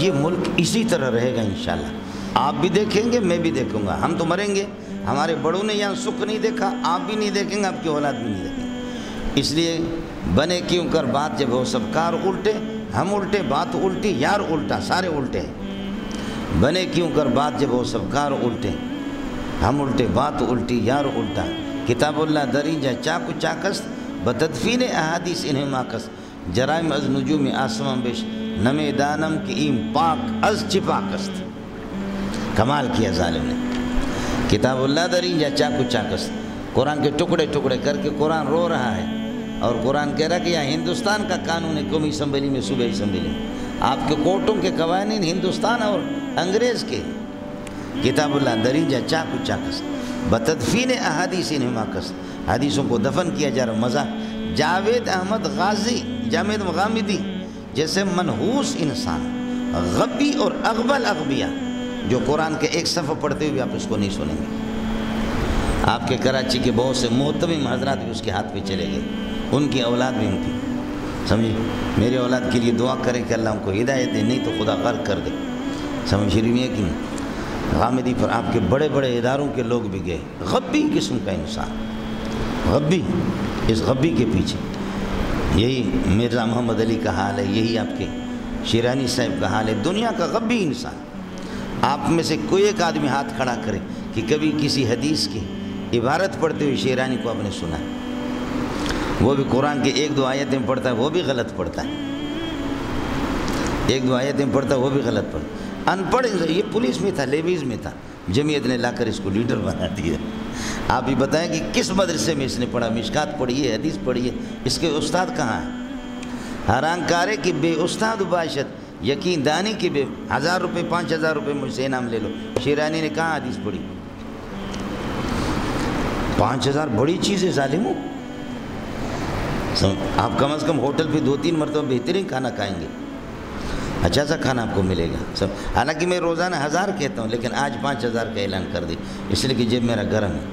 یہ ملک اسی طرح رہے گا انشاءاللہ. آپ بھی دیکھیں گے، میں بھی دیکھوں گا. ہم تو مریں گے، ہمارے بڑوں نے یہاں سکھ نہیں دیکھا، آپ بھی نہیں دیکھیں گے، آپ کی اولاد بھی نہیں دیکھیں گے. اس لیے بنے کیوں کر بات جب ہو سب کار الٹے، ہم الٹے بات الٹی، یار الٹا، سارے الٹے ہیں. بنے کیوں کر بات جب ہو سب کار الٹے، ہم الٹے بات الٹی، یار الٹا. کتاب اللہ دریجہ چاکو چاکست بتدفین احادیث انہیں ماکست. جرائم از نجوم آسمان بیش نمے دانم کی ایم پاک از چپاکست. کمال کیا ظالم نے. کتاب اللہ دریجہ چاکو چاکست، قرآن کے ٹکڑے ٹکڑے کر کے قرآن رو رہا ہے. اور قرآن کہہ رہا کہ یہاں ہندوستان کا قانون ہے قومی اسمبلی میں، صوبائی اسمبلی میں. آپ کے کورٹوں کے قوانین ہندوستان اور انگریز کے. کتاب اللہ دریجہ چاکو چاکست بتدفین احادیث انہیں ماکست. حدیثوں کو دفن کیا جا رہا. مزہ جاوید احمد غازی، جامد مغامدی جیسے منحوس انسان، غبی اور اغبل اغبیہ، جو قرآن کے ایک صفحہ پڑھتے ہوئے آپ اس کو نہیں سنیں گے. آپ کے کراچی کے بہت سے محتمم حضرات بھی اس کے ہاتھ پہ چلے گئے، ان کی اولاد بھی ان کی. سمجھے؟ میری اولاد کے لیے دعا کریں کہ اللہ ان کو ہدایت دے، نہیں تو خدا غرق کر دے. سمجھ رہی ہے کہ غامدی پر آپ کے بڑے بڑے اداروں کے لوگ بھی گئے. غبی قسم کا انسان، غبی. اس غبی کے پیچھے یہی مرزا محمد علی کا حال ہے، یہی آپ کے شیرانی صاحب کا حال ہے. دنیا کا غبی انسان. آپ میں سے کوئی ایک آدمی ہاتھ کھڑا کرے کہ کبھی کسی حدیث کی عبارت پڑھتے ہوئے شیرانی کو آپ نے سنا ہے. وہ بھی قرآن کے ایک دو آیتیں پڑھتا ہے، وہ بھی غلط پڑھتا ہے. ایک دو آیتیں پڑھتا ہے، وہ بھی غلط پڑھتا ہے. ان پڑھ. یہ پولیس میں تھا، لیویز میں تھا، جمعیت نے لا کر اس کو لیڈر بنا دیا. آپ ہی بتائیں کہ کس مدرسے میں اس نے پڑھا؟ مشکات پڑھی ہے، حدیث پڑھی ہے، اس کے استاد کہاں ہیں؟ حرام کارے کی بے استاد باشد، یقین دانی کی بے. 1000 روپے 5000 روپے مجھ سے انعام لے لو. شیرانی نے کہاں حدیث پڑھی؟ 5000 بڑی چیز ہے ظالموں. آپ کم از کم ہوٹل پہ 2-3 مرتبہ بہترین کھانا کھائیں گے، اچھا سا کھانا آپ کو ملے گا. سب حالانکہ میں روزانہ 1000 کہتا ہوں، لیکن آج 5000 کا اعلان کر دی اس لیے کہ جیب میرا گرم ہے.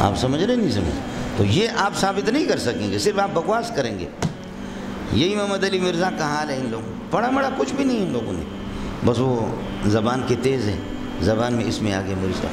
آپ سمجھ رہے نہیں سمجھ؟ تو یہ آپ ثابت نہیں کر سکیں گے، صرف آپ بکواس کریں گے. یہی محمد علی مرزا کا حال ہے. ان لوگوں پڑھا مڑا کچھ بھی نہیں ان لوگوں نے، بس وہ زبان کی تیز ہے، زبان میں اس میں آگے مرزا.